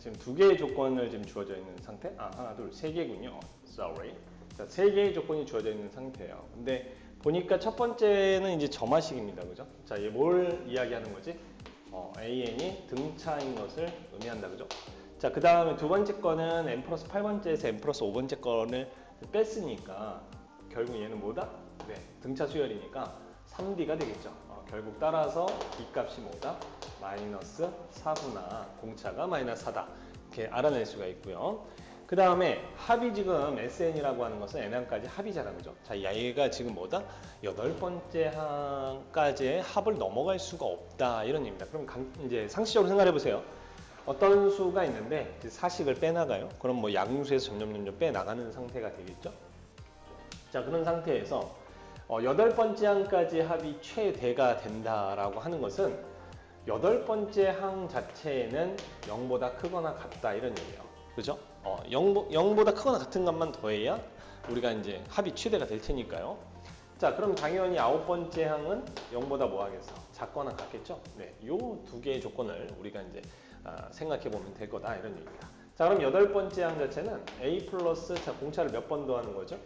지금 두 개의 조건을 지금 주어져 있는 상태. 하나, 둘, 세 개군요. Sorry. 자, 세 개의 조건이 주어져 있는 상태예요. 근데 보니까 첫 번째는 이제 점화식입니다. 그죠? 자, 얘 뭘 이야기하는 거지? AN이 등차인 것을 의미한다. 그죠? 자, 그 다음에 두 번째 거는 n 플러스 8번째에서 n 플러스 5번째 거를 뺐으니까 결국 얘는 뭐다? 네, 등차 수열이니까 3D가 되겠죠. 결국 따라서 이 값이 뭐다? 마이너스 4구나. 공차가 마이너스 4다. 이렇게 알아낼 수가 있고요. 그 다음에 합이 지금 SN이라고 하는 것은 N항까지 합이잖아. 그죠? 자, 얘가 지금 뭐다? 8번째 항까지의 합을 넘어갈 수가 없다. 이런 얘기입니다. 그럼 이제 상식적으로 생각해 보세요. 어떤 수가 있는데 사식을 빼나가요? 그럼 뭐 양수에서 점점 빼나가는 상태가 되겠죠? 자, 그런 상태에서 8번째 항까지 합이 최대가 된다라고 하는 것은 8번째 항 자체는 0보다 크거나 같다 이런 얘기예요. 그죠? 0보다 크거나 같은 것만 더해야 우리가 이제 합이 최대가 될 테니까요. 자, 그럼 당연히 9번째 항은 0보다 뭐 하겠어? 작거나 같겠죠? 네, 요 두 개의 조건을 우리가 이제 생각해 보면 될 거다 이런 얘기입니다. 자, 그럼 8번째 항 자체는 A 플러스, 자, 공차를 몇 번 더하는 거죠?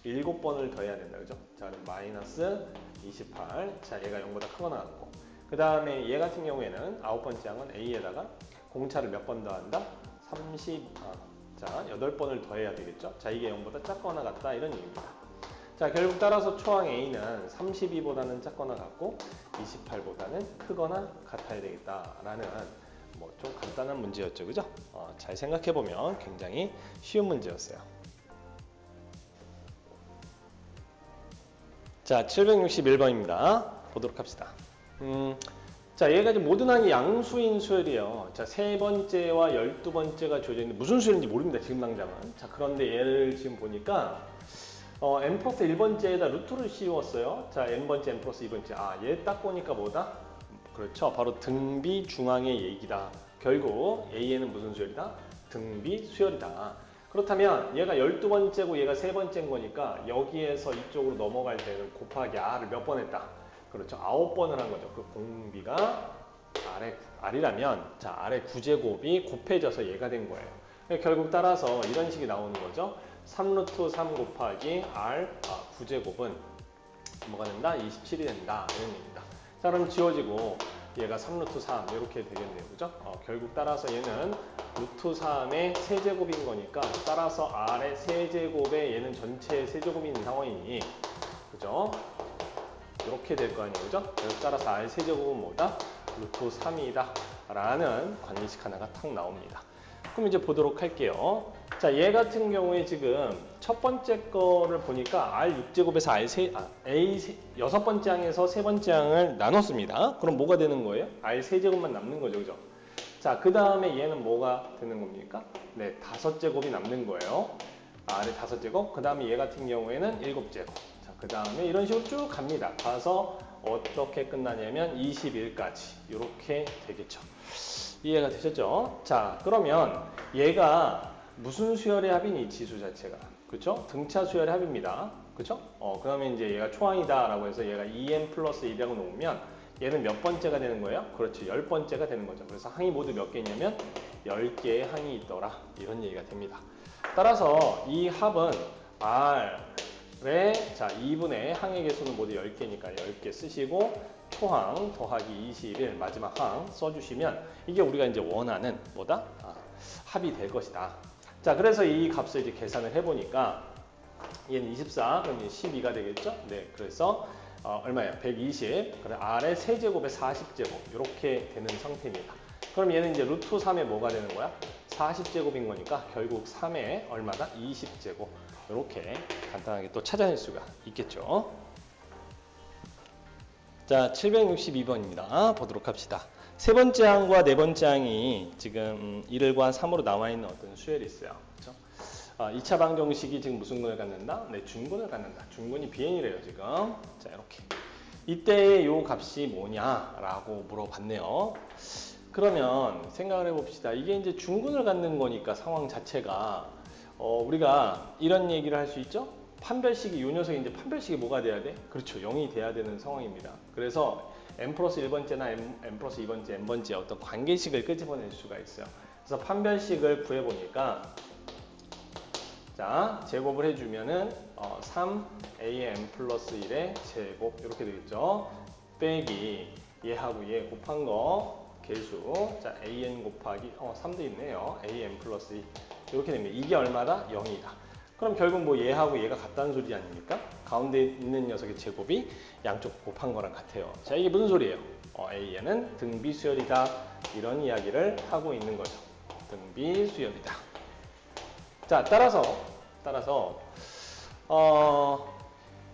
7번을 더해야 된다. 그죠? 자, 그럼 마이너스 28. 자, 얘가 0보다 크거나 같고. 그 다음에 얘 같은 경우에는 9번째 항은 A에다가 공차를 몇 번 더한다? 8번을 더해야 되겠죠? 자, 이게 0보다 작거나 같다 이런 얘기입니다. 자, 결국 따라서 초항 A는 32보다는 작거나 같고 28보다는 크거나 같아야 되겠다라는 뭐 좀 간단한 문제였죠. 그죠? 잘 생각해보면 굉장히 쉬운 문제였어요. 자, 761번입니다. 보도록 합시다. 자, 얘가 지금 모든 항이 양수인 수열이에요. 자, 세 번째와 12번째가 주어져 있는데 무슨 수열인지 모릅니다. 지금 당장은. 자, 그런데 얘를 지금 보니까 n 플러스 1번째에다 루트를 씌웠어요. 자, n번째, n 플러스 2번째. 얘 딱 보니까 뭐다? 그렇죠. 바로 등비 중항의 얘기다. 결국 A에는 무슨 수열이다? 등비 수열이다. 그렇다면 얘가 12번째고 얘가 세 번째인 거니까 여기에서 이쪽으로 넘어갈 때는 곱하기 R을 몇 번 했다? 그렇죠. 9번을 한 거죠. 그 공비가 R이라면 자, R의 9제곱이 곱해져서 얘가 된 거예요. 결국 따라서 이런 식이 나오는 거죠. 3루트 3 곱하기 R 9제곱은 뭐가 된다? 27이 된다. 이런 얘기입니다. 자, 그럼 지워지고 얘가 3루트 3 이렇게 되겠네요. 그죠? 결국 따라서 얘는 루트 3의 세제곱인 거니까 따라서 R의 세제곱에 얘는 전체의 세제곱인 상황이니 그죠? 이렇게 될 거 아니에요. 그죠? 그래서 따라서 R 세제곱은 뭐다? 루트 3이다 라는 관계식 하나가 탁 나옵니다. 그럼 이제 보도록 할게요. 자, 얘 같은 경우에 지금 첫 번째 거를 보니까 R 6제곱에서 A 6번째 항에서 세 번째 항을 나눴습니다. 그럼 뭐가 되는 거예요? R 세제곱만 남는 거죠. 그죠? 자, 그 다음에 얘는 뭐가 되는 겁니까? 네, 5제곱이 남는 거예요. R의 5제곱. 그 다음에 얘 같은 경우에는 7제곱. 자, 그 다음에 이런 식으로 쭉 갑니다. 가서 어떻게 끝나냐면 21까지. 이렇게 되겠죠. 이해가 되셨죠? 자, 그러면 얘가 무슨 수열의 합이니? 지수 자체가. 그쵸? 등차 수열의 합입니다. 그쵸? 그러면 이제 얘가 초항이다 라고 해서 얘가 2n 플러스 200을 놓으면 얘는 몇 번째가 되는 거예요? 그렇지, 10번째가 되는 거죠. 그래서 항이 모두 몇 개냐면 10개의 항이 있더라. 이런 얘기가 됩니다. 따라서 이 합은 R의 자 2분의 항의 개수는 모두 10개니까 10개 쓰시고 초항 더하기 21 마지막 항 써주시면 이게 우리가 이제 원하는 뭐다? 합이 될 것이다. 자, 그래서 이 값을 이제 계산을 해보니까 얘는 24, 그럼 얘 12가 되겠죠? 네, 그래서 얼마야? 120. 그래 R의 세제곱에 40제곱 이렇게 되는 상태입니다. 그럼 얘는 이제 루트 3에 뭐가 되는 거야? 40제곱인 거니까 결국 3에 얼마다? 20제곱. 이렇게 간단하게 또 찾아낼 수가 있겠죠. 자, 762번입니다. 보도록 합시다. 세 번째 항과 네 번째 항이 지금 1과 3으로 나와 있는 어떤 수열이 있어요. 그렇죠? 2차 방정식이 지금 무슨 군을 갖는다? 네, 중군을 갖는다. 중군이 Bn이래요, 지금. 자, 이렇게. 이때의 요 값이 뭐냐라고 물어봤네요. 그러면 생각을 해봅시다. 이게 이제 중군을 갖는 거니까 상황 자체가 우리가 이런 얘기를 할 수 있죠? 판별식이 요 녀석이 이제 판별식이 뭐가 돼야 돼? 그렇죠. 0이 돼야 되는 상황입니다. 그래서 n 플러스 1번째나 n 플러스 2번째, n번째 어떤 관계식을 끄집어낼 수가 있어요. 그래서 판별식을 구해보니까 자, 제곱을 해주면은 3am 플러스 1의 제곱 이렇게 되겠죠. 빼기 얘하고 얘 곱한 거 개수 자 an 곱하기 3도 있네요. am 플러스 2 이렇게 됩니다. 이게 얼마다? 0이다. 그럼 결국 뭐 얘하고 얘가 같다는 소리 아닙니까? 가운데 있는 녀석의 제곱이 양쪽 곱한 거랑 같아요. 자, 이게 무슨 소리예요? an은 등비 수열이다. 이런 이야기를 하고 있는 거죠. 등비 수열이다. 자, 따라서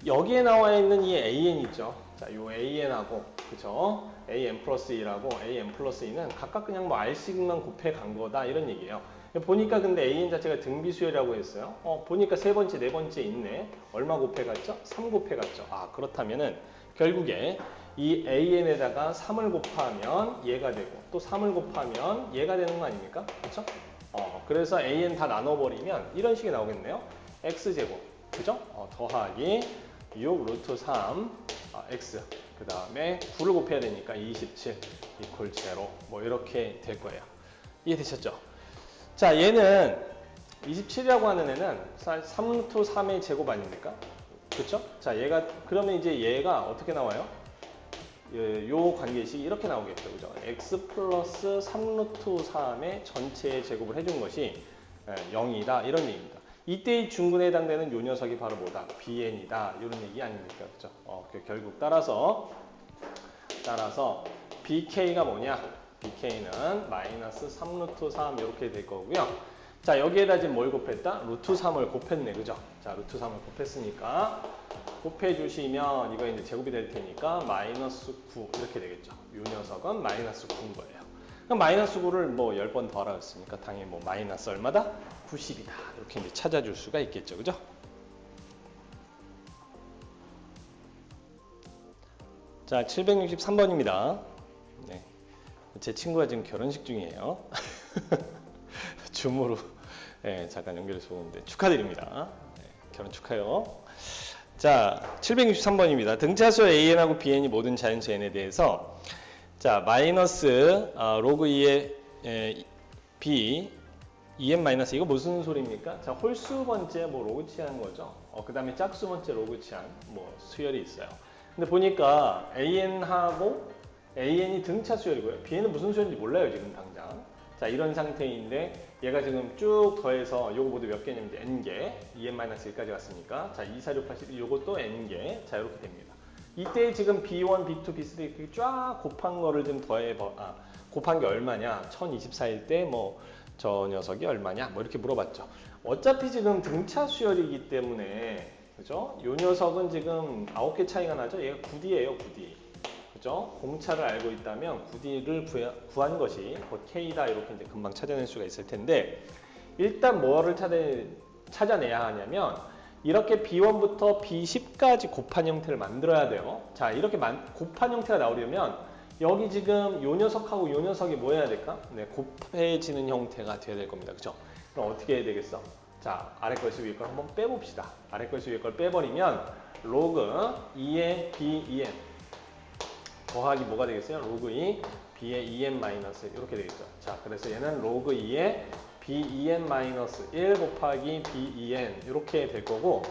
여기에 나와 있는 이 an 있죠. 자, 요 an하고 그죠? am 플러스 1하고 am 플러스 2는 각각 그냥 뭐 r씩만 곱해 간 거다 이런 얘기예요. 보니까 근데 an 자체가 등비수열이라고 했어요. 보니까 세 번째, 네 번째 있네. 얼마 곱해 갔죠? 3 곱해 갔죠. 아, 그렇다면은 결국에 이 an에다가 3을 곱하면 얘가 되고 또 3을 곱하면 얘가 되는 거 아닙니까? 그렇죠? 그래서 an 다 나눠버리면 이런 식이 나오겠네요. x제곱, 그죠? 더하기 6 루트 3 x 그 다음에 9를 곱해야 되니까 27 이퀄 제로 뭐 이렇게 될 거예요. 이해되셨죠? 자, 얘는 27이라고 하는 애는 3 루트 3의 제곱 아닙니까? 그렇죠? 자, 얘가 그러면 이제 얘가 어떻게 나와요? 요 관계식이 이렇게 나오겠죠. 그죠? x 플러스 3 루트 3의 전체의 제곱을 해준 것이 0이다. 이런 얘기입니다. 이때의 중근에 해당되는 요 녀석이 바로 뭐다? bn이다. 이런 얘기 아닙니까? 그죠? 결국 따라서 bk가 뭐냐? bk는 마이너스 3 루트 3 이렇게 될 거고요. 자, 여기에다 지금 뭘 곱했다? 루트 3을 곱했네. 그죠? 자, 루트 3을 곱했으니까 곱해주시면 이거 이제 제곱이 될 테니까 마이너스 9 이렇게 되겠죠. 요 녀석은 마이너스 9인 거예요. 그럼 마이너스 9를 뭐 10번 더하라 했으니까 당연히 뭐 마이너스 얼마다? 90이다. 이렇게 이제 찾아줄 수가 있겠죠. 그죠? 자, 763번입니다. 네. 제 친구가 지금 결혼식 중이에요. 줌으로 네, 잠깐 연결해서 오는데 축하드립니다. 네, 결혼 축하해요. 자, 763번입니다. 등차수 an하고 bn이 모든 자연수 n에 대해서 자, 마이너스 로그 2의 b 2n 마이너스 이거 무슨 소리입니까? 자, 홀수 번째 뭐 로그 취한 거죠. 그 다음에 짝수 번째 로그 취한 뭐 수열이 있어요. 근데 보니까 an하고 an이 등차 수열이고요. bn은 무슨 수열인지 몰라요, 지금 당장. 자, 이런 상태인데 얘가 지금 쭉 더해서 요거 모두 몇 개냐면 n개 2n-1까지 갔으니까 자, 2, 4, 6, 8, 10 요것도 n개 자, 이렇게 됩니다. 이때 지금 b1, b2, b3 이렇게 쫙 곱한 거를 좀 곱한 게 얼마냐 1024일 때 뭐 저 녀석이 얼마냐 뭐 이렇게 물어봤죠. 어차피 지금 등차 수열이기 때문에 그죠? 요 녀석은 지금 9개 차이가 나죠. 얘가 9D예요, 9D. 그죠? 공차를 알고 있다면 9D를 구한 것이 곧 K다 이렇게 이제 금방 찾아낼 수가 있을 텐데 일단 뭐를 찾아내야 하냐면 이렇게 B1부터 B10까지 곱한 형태를 만들어야 돼요. 자, 이렇게 곱한 형태가 나오려면 여기 지금 요 녀석하고 요 녀석이 뭐 해야 될까? 네, 곱해지는 형태가 돼야 될 겁니다. 그죠? 그럼 어떻게 해야 되겠어? 자, 아래 걸수 위에 걸 한번 빼봅시다. 아래 걸수 위에 걸 빼버리면 로그 2의 B2n 더하기 뭐가 되겠어요? 로그 2 B의 2n 마이너스 이렇게 되겠죠. 자, 그래서 얘는 로그 2의 B2n 마이너스 1 곱하기 B2n 이렇게 될 거고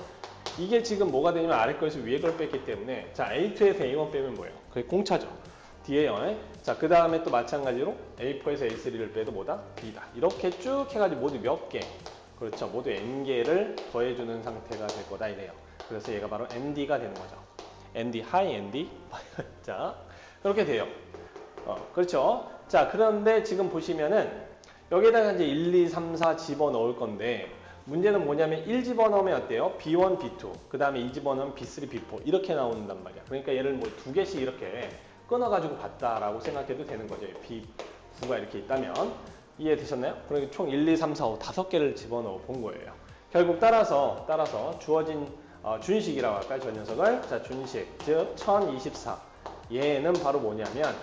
이게 지금 뭐가 되냐면 아래 걸수 위에 걸 뺐기 때문에 자, A2에서 A1 빼면 뭐예요? 그게 공차죠. D예요. 자, 그 다음에 또 마찬가지로 A4에서 A3를 빼도 뭐다? B다. 이렇게 쭉 해가지고 모두 몇 개? 그렇죠. 모두 N개를 더해주는 상태가 될 거다 이래요. 그래서 얘가 바로 ND가 되는 거죠. ND, 하이 ND. 자, 그렇게 돼요. 그렇죠. 자, 그런데 지금 보시면은 여기에다가 이제 1, 2, 3, 4 집어넣을 건데 문제는 뭐냐면 1 집어넣으면 어때요? B1, B2, 그 다음에 2 집어넣으면 B3, B4 이렇게 나온단 말이야. 그러니까 얘를 뭐 2개씩 이렇게 끊어가지고 봤다라고 생각해도 되는 거죠. B9가 이렇게 있다면 이해되셨나요? 그러니까 총 1, 2, 3, 4, 5 5개를 집어넣어 본 거예요. 결국 따라서 주어진 준식이라고 할까요? 저 녀석을 자, 준식 즉 1024 얘는 바로 뭐냐면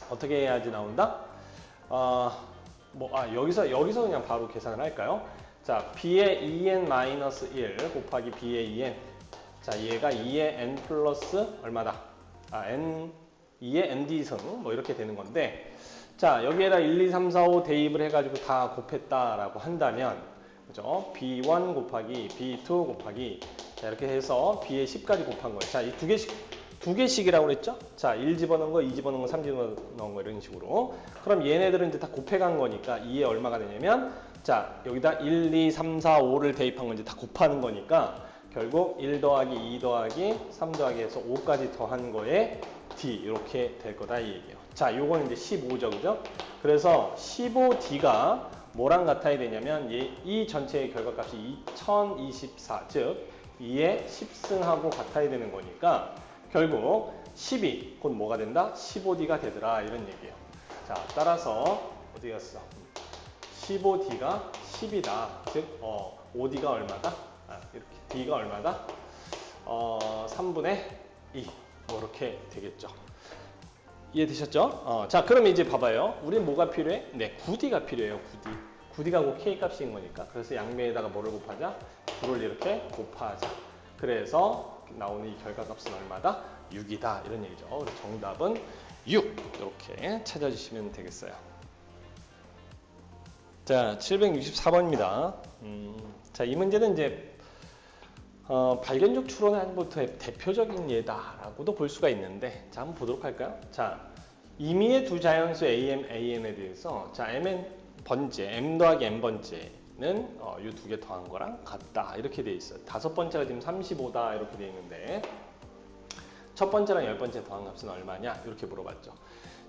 어떻게 해야지 나온다? 여기서 그냥 바로 계산을 할까요? 자, B의 2n-1 곱하기 B의 2n. 자, 얘가 2의 n 플러스 얼마다? n 2의 nd승 뭐 이렇게 되는 건데 자, 여기에다 1, 2, 3, 4, 5 대입을 해가지고 다 곱했다라고 한다면, 그죠? B1 곱하기 B2 곱하기, 자, 이렇게 해서 B에 10까지 곱한 거예요. 자, 이 두 개씩이라고 그랬죠? 자, 1 집어넣은 거, 2 집어넣은 거, 3 집어넣은 거, 이런 식으로. 그럼 얘네들은 이제 다 곱해간 거니까 2에 얼마가 되냐면, 자, 여기다 1, 2, 3, 4, 5를 대입한 건 이제 다 곱하는 거니까, 결국 1 더하기 2 더하기 3 더하기 해서 5까지 더한 거에 D, 이렇게 될 거다, 이 얘기예요. 자, 요거는 이제 15죠, 그죠? 그래서 15D가 뭐랑 같아야 되냐면, 이 전체의 결과값이 2024, 즉, 2의 10승하고 같아야 되는 거니까, 결국 12, 곧 뭐가 된다? 15D가 되더라, 이런 얘기예요. 자, 따라서 어디 갔어? 15D가 10이다. 즉, 5D가 얼마다? 이렇게 D가 얼마다? 3분의 2. 뭐 이렇게 되겠죠. 이해되셨죠? 자, 그럼 이제 봐봐요. 우린 뭐가 필요해? 네, 9D가 필요해요. 9D. 9D가 곧 K값인 거니까. 그래서 양면에다가 뭐를 곱하자? 9를 이렇게 곱하자. 그래서 나오는 이 결과값은 얼마다? 6이다. 이런 얘기죠. 그래서 정답은 6. 이렇게 찾아주시면 되겠어요. 자, 764번입니다. 자, 이 문제는 이제 발견적 추론부터의 대표적인 예다라고도 볼 수가 있는데, 자, 한번 보도록 할까요? 자, 임의의 두 자연수 AM, AN에 대해서, 자, MN 번째, M 더하기 N 번째는 이 두 개 더한 거랑 같다, 이렇게 돼 있어요. 다섯 번째가 지금 35다 이렇게 돼 있는데, 첫 번째랑 열 번째 더한 값은 얼마냐 이렇게 물어봤죠.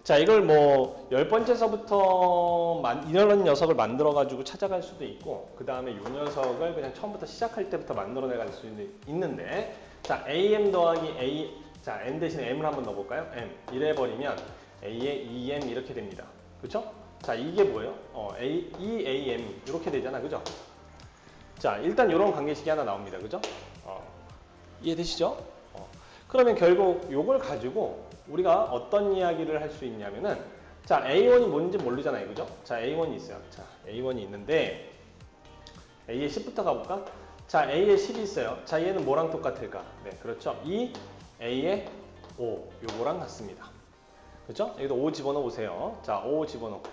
자, 이걸 뭐 10번째서부터 이런 녀석을 만들어 가지고 찾아갈 수도 있고, 그 다음에 이 녀석을 그냥 처음부터 시작할 때부터 만들어내 갈 수도 있는데, 자, AM 더하기 A, 자, N 대신에 M을 한번 넣어볼까요? M 이래 버리면 A에 2M 이렇게 됩니다. 그렇죠? 자, 이게 뭐예요? EAM 이렇게 되잖아, 그죠? 자, 일단 이런 관계식이 하나 나옵니다, 그죠? 이해되시죠? 그러면 결국 이걸 가지고 우리가 어떤 이야기를 할 수 있냐면은, 자, A1이 뭔지 모르잖아요, 그죠? 자, A1이 있어요. 자, A1이 있는데, A에 10부터 가볼까? 자, A에 10이 있어요. 자, 얘는 뭐랑 똑같을까? 네, 그렇죠. 이 A에 5, 요거랑 같습니다. 그렇죠? 여기도 5 집어넣으세요. 자, 5 집어넣고,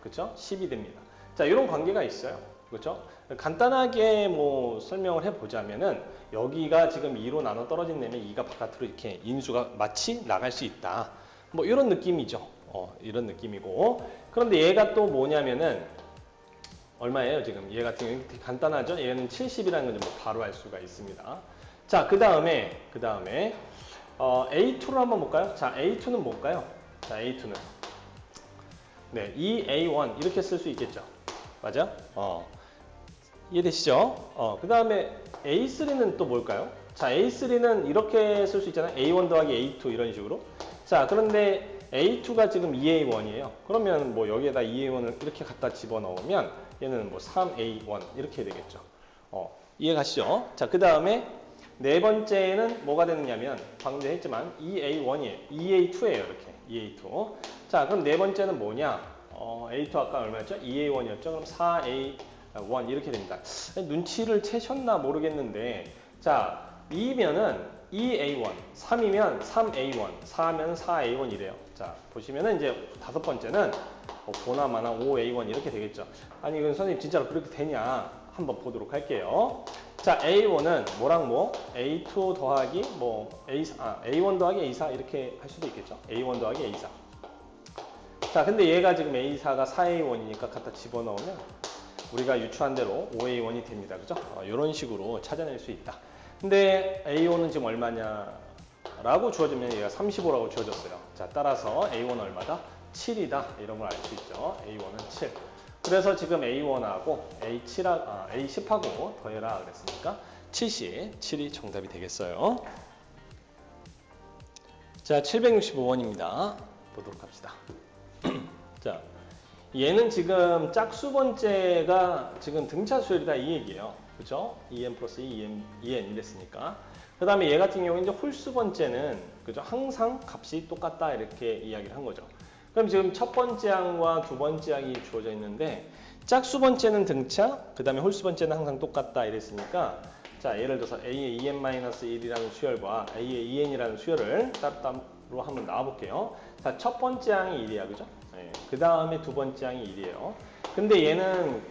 그렇죠? 10이 됩니다. 자, 이런 관계가 있어요. 그렇죠? 간단하게 뭐 설명을 해보자면은, 여기가 지금 2로 나눠 떨어진 다음에 2가 바깥으로 이렇게 인수가 마치 나갈 수 있다. 뭐 이런 느낌이죠. 이런 느낌이고. 그런데 얘가 또 뭐냐면은, 얼마예요, 지금? 얘 같은 경우는 간단하죠? 얘는 70이라는 걸 바로 알 수가 있습니다. 자, 그 다음에, A2로 한번 볼까요? 자, A2는 뭘까요? 자, A2는. 네, EA1 이렇게 쓸 수 있겠죠. 맞아? 이해되시죠? 그 다음에 A3는 또 뭘까요? 자, A3는 이렇게 쓸 수 있잖아요. A1 더하기 A2 이런 식으로. 자, 그런데 A2가 지금 2A1이에요. 그러면 뭐 여기에다 2A1을 이렇게 갖다 집어넣으면 얘는 뭐 3A1 이렇게 되겠죠. 이해 가시죠? 자, 그 다음에 네 번째는 뭐가 되느냐면, 방금 했지만 2A1이에요. 2A2예요. 이렇게 2A2. 자, 그럼 네 번째는 뭐냐? A2 아까 얼마였죠? 2A1이었죠? 그럼 4A1 이렇게 됩니다. 눈치를 채셨나 모르겠는데, 자, 2면은 2A1, 3이면 3A1, 4면 4A1 이래요. 자, 보시면은 이제 다섯 번째는 보나마나 5A1 이렇게 되겠죠. 아니, 이건 선생님 진짜로 그렇게 되냐? 한번 보도록 할게요. 자, A1은 뭐랑 뭐? A2 더하기 뭐 A1 더하기 A4 이렇게 할 수도 있겠죠. A1 더하기 A4. 자, 근데 얘가 지금 A4가 4A1이니까 갖다 집어넣으면 우리가 유추한 대로 5A1이 됩니다. 그죠? 이런 식으로 찾아낼 수 있다. 근데 A1은 지금 얼마냐? 라고 주어지면 얘가 35라고 주어졌어요. 자, 따라서 A1은 얼마다? 7이다. 이런 걸 알 수 있죠. A1은 7. 그래서 지금 A1하고 A10하고 더해라 그랬으니까 70, 7이 정답이 되겠어요. 자, 765번입니다. 보도록 합시다. 자, 얘는 지금 짝수 번째가 지금 등차 수열이다 이 얘기예요. 그죠? 2n 플러스 2n 이랬으니까. 그 다음에 얘 같은 경우는 이제 홀수 번째는, 그죠? 항상 값이 똑같다 이렇게 이야기를 한 거죠. 그럼 지금 첫 번째 항과 두 번째 항이 주어져 있는데, 짝수 번째는 등차, 그 다음에 홀수 번째는 항상 똑같다 이랬으니까, 자, 예를 들어서 A의 2n-1이라는 수열과 A의 2n이라는 수열을 따로따로 한번 나와볼게요. 자, 첫 번째 항이 1이야, 그죠? 그 다음에 두 번째 항이 1이에요. 근데 얘는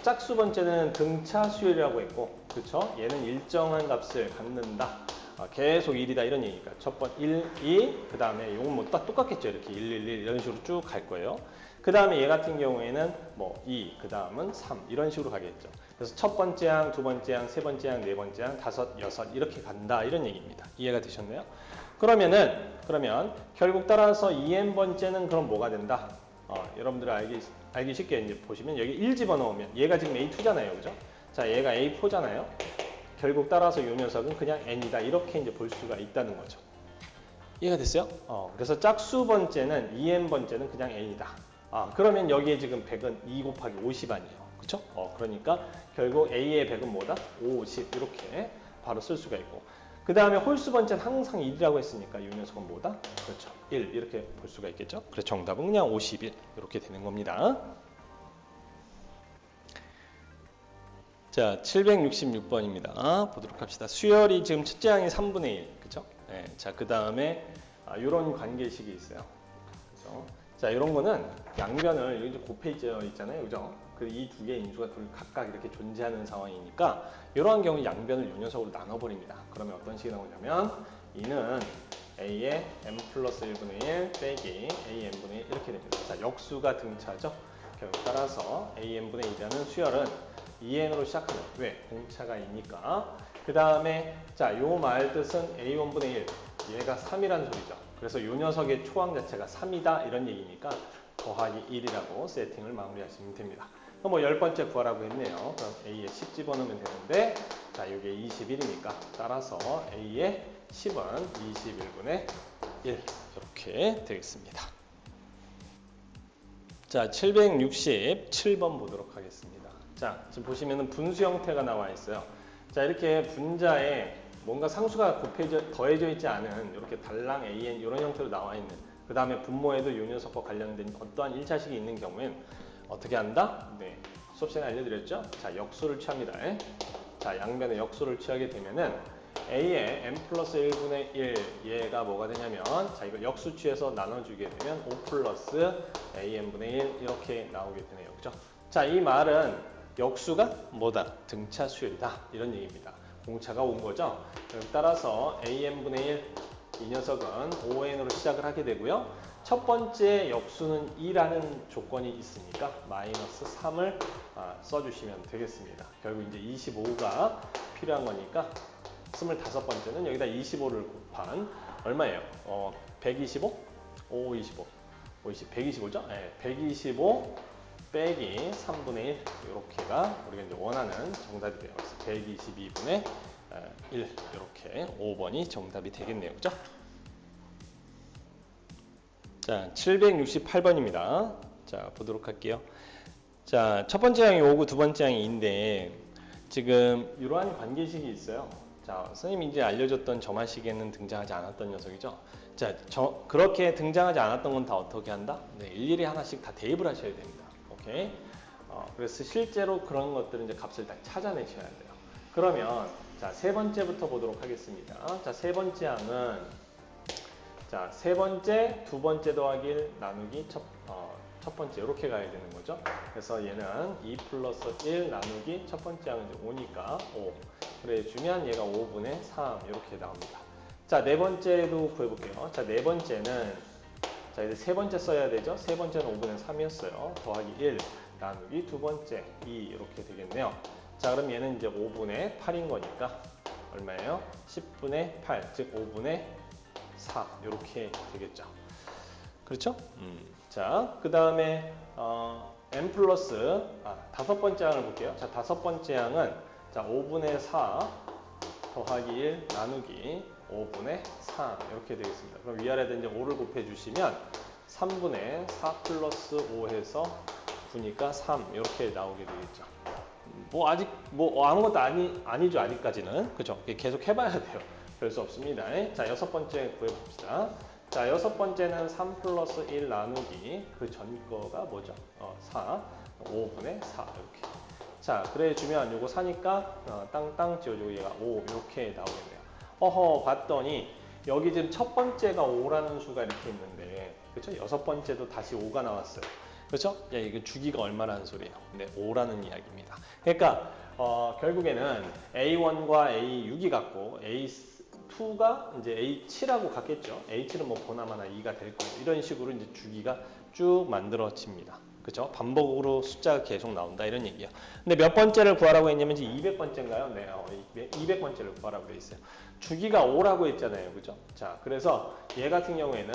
짝수 번째는 등차 수열이라고 했고, 그렇죠? 얘는 일정한 값을 갖는다. 계속 1이다 이런 얘기니까 첫 번 1, 2, 그 다음에 이건 뭐 똑같겠죠. 이렇게 1, 1, 1 이런 식으로 쭉 갈 거예요. 그 다음에 얘 같은 경우에는 뭐 2, 그 다음은 3 이런 식으로 가겠죠. 그래서 첫 번째 항, 두 번째 항, 세 번째 항, 네 번째 항, 다섯, 여섯 이렇게 간다 이런 얘기입니다. 이해가 되셨나요? 그러면 결국 따라서 2n 번째는 그럼 뭐가 된다? 여러분들 알기 쉽게 이제 보시면 여기 1 집어넣으면 얘가 지금 A2잖아요, 그죠? 자, 얘가 A4잖아요. 결국 따라서 이 녀석은 그냥 n이다 이렇게 이제 볼 수가 있다는 거죠. 이해가 됐어요? 그래서 짝수 번째는 2n 번째는 그냥 n이다. 그러면 여기에 지금 100은 2 곱하기 50 아니에요, 그렇죠? 그러니까 결국 a의 100은 뭐다? 50 이렇게 바로 쓸 수가 있고. 그 다음에 홀수 번째는 항상 1이라고 했으니까 이 녀석은 뭐다? 그렇죠. 1 이렇게 볼 수가 있겠죠. 그래서 정답은 그냥 51 이렇게 되는 겁니다. 자, 766번입니다. 보도록 합시다. 수열이 지금 첫째 항이 3분의 1, 그렇죠? 네, 자, 그 다음에 이런 관계식이 있어요. 그래서 자, 이런 거는 양변을 여기 곱해져 있잖아요, 그죠? 이 두 개의 인수가 각각 이렇게 존재하는 상황이니까 이러한 경우 양변을 요 녀석으로 나눠버립니다. 그러면 어떤 식이 나오냐면 이는 a의 m 플러스 1분의 1 빼기 a n분의 1 이렇게 됩니다. 자, 역수가 등차죠. 결국 따라서 a n분의 1이라는 수열은 2n으로 시작하는 왜? 공차가 있으니까. 그 다음에 자, 요 말 뜻은 a1분의 1 얘가 3이라는 소리죠. 그래서 요 녀석의 초항 자체가 3이다 이런 얘기니까 더하기 1이라고 세팅을 마무리하시면 됩니다. 그럼 뭐 10번째 구하라고 했네요. 그럼 a에 10 집어넣으면 되는데 자, 이게 21이니까 따라서 a의 10은 21분의 1 이렇게 되겠습니다. 자, 767번 보도록 하겠습니다. 자, 지금 보시면은 분수 형태가 나와 있어요. 자, 이렇게 분자에 뭔가 상수가 더해져 있지 않은 이렇게 달랑 an 이런 형태로 나와 있는, 그 다음에 분모에도 이 녀석과 관련된 어떠한 1차식이 있는 경우엔 어떻게 한다? 네, 수업 시간에 알려드렸죠? 자, 역수를 취합니다. 자, 양변의 역수를 취하게 되면은 a의 m 플러스 1분의 1 얘가 뭐가 되냐면 자, 이거 역수 취해서 나눠주게 되면 5 플러스 am분의 1 이렇게 나오게 되네요. 그죠? 자, 이 말은 역수가 뭐다? 등차 수열이다 이런 얘기입니다. 공차가 온 거죠. 따라서 am분의 1 이 녀석은 5n으로 시작을 하게 되고요. 첫 번째 역수는 2라는 조건이 있으니까 마이너스 3을 써주시면 되겠습니다. 결국 이제 25가 필요한 거니까 25번째는 여기다 25를 곱한 얼마예요? 125? 5, 25. 125죠? 네, 125 빼기 3분의 1 이렇게가 우리가 이제 원하는 정답이 돼요. 그래서 122분의 1 이렇게 5번이 정답이 되겠네요. 그죠? 자, 768번입니다. 자, 보도록 할게요. 자, 첫 번째 항이 5고 두 번째 항이 2인데 지금 이러한 관계식이 있어요. 자, 선생님이 이제 알려줬던 점화식에는 등장하지 않았던 녀석이죠. 자, 그렇게 등장하지 않았던 건 다 어떻게 한다? 네, 일일이 하나씩 다 대입을 하셔야 됩니다. 오케이? 그래서 실제로 그런 것들은 이제 값을 다 찾아내셔야 돼요. 그러면 자, 세 번째부터 보도록 하겠습니다. 자, 세 번째 항은 자, 세 번째, 두 번째 더하기 1 나누기 첫 번째 이렇게 가야 되는 거죠. 그래서 얘는 2 플러스 1 나누기 첫 번째 항은 이제 5니까 5. 그래 주면 얘가 5분의 3 이렇게 나옵니다. 자, 네 번째도 구해볼게요. 자, 네 번째는 자, 이제 세 번째 써야 되죠. 세 번째는 5분의 3이었어요. 더하기 1 나누기 두 번째 2 이렇게 되겠네요. 자, 그럼 얘는 이제 5분의 8인 거니까 얼마예요? 10분의 8, 즉 5분의 4 이렇게 되겠죠. 그렇죠? 자, 그 다음에 n 플러스 다섯 번째 항을 볼게요. 자, 다섯 번째 항은 자, 5분의 4 더하기 1 나누기 5분의 3 이렇게 되겠습니다. 그럼 위아래에 이제 5를 곱해 주시면 3분의 4 플러스 5 해서 9니까 3 이렇게 나오게 되겠죠. 뭐 아직 뭐 아무것도 아니죠, 아직까지는. 그죠? 계속 해봐야 돼요. 별 수 없습니다. 자, 여섯 번째 구해봅시다. 자, 여섯 번째는 3 플러스 1 나누기 그 전 거가 뭐죠? 4, 5분의 4 이렇게. 자, 그래 주면 요거 4니까 땅땅 지워주고 얘가 5 이렇게 나오겠네요. 봤더니 여기 지금 첫 번째가 5라는 수가 이렇게 있는데 그렇죠? 여섯 번째도 다시 5가 나왔어요. 그렇죠? 야, 이거 주기가 얼마라는 소리예요? 네, 5라는 이야기입니다. 그러니까 결국에는 A1과 A6이 같고 A2가 이제 A7하고 같겠죠. A7은 뭐 보나마나 2가 될 거예요. 이런 식으로 이제 주기가 쭉 만들어집니다. 그죠? 반복으로 숫자가 계속 나온다 이런 얘기예요. 근데 몇 번째를 구하라고 했냐면 이제 200번째인가요? 네, 200번째를 구하라고 돼 있어요. 주기가 5라고 했잖아요. 그죠? 자, 그래서 얘 같은 경우에는